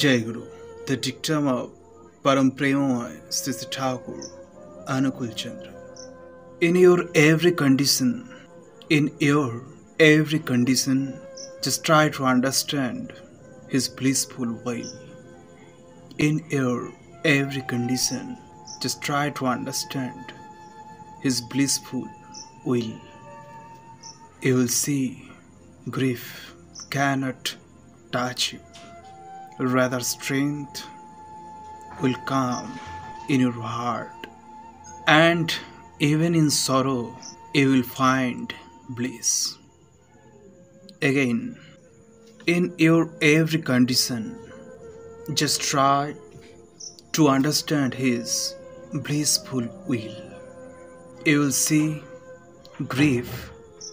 Jai Guru, the dictum of Param Premamay Sri Thakur Anukul Chandra. In your every condition, just try to understand His blissful will. In your every condition, just try to understand His blissful will. You will see grief cannot touch you. Rather, strength will come in your heart, and even in sorrow, you will find bliss. Again, in your every condition, just try to understand His blissful will. You will see grief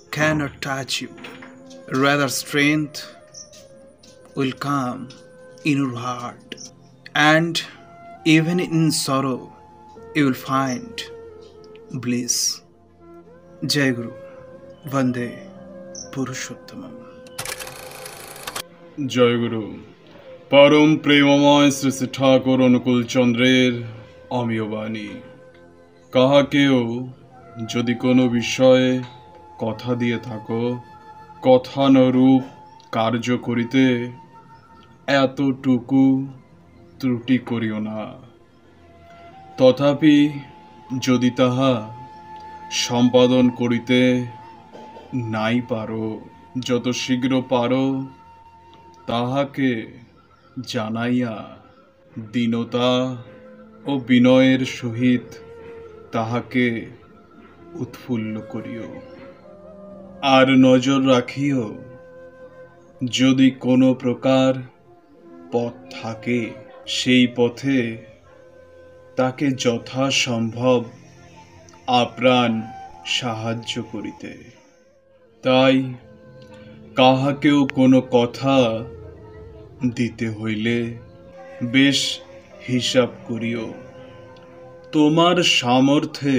cannot touch you. Rather, strength will come in your heart, and even in sorrow, you will find bliss. Jai Guru, Vande Purushottamam. জয় গুরু পরম প্রেমময় শ্রী শ্রী ঠাকুর অনুকূল চন্দ্রের অমীয় বাণী। কাহাকেও যদি কোনো বিষয়ে কথা দিয়ে থাকো, কথানুরূপ কার্য করিতে এতটুকু ত্রুটি করিও না। তথাপি যদি তাহা সম্পাদন করিতে নাই পারো, যত শীঘ্র পারো তাহাকে জানাইয়া দীনতা ও বিনয়ের সহিত তাহাকে উৎফুল্ল করিও। আর নজর রাখিও, যদি কোনো প্রকার পথ থাকে, সেই পথে তাকে যথাসম্ভব আপ্রাণ সাহায্য করিতে। তাই কাহাকেও কোনো কথা দিতে হইলে বেশ হিসাব করিও, তোমার সামর্থ্যে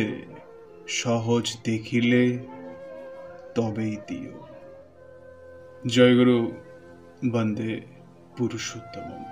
সহজ দেখিলে তবেই দিও। জয় গুরু, বন্দে পুরুষোত্তমম।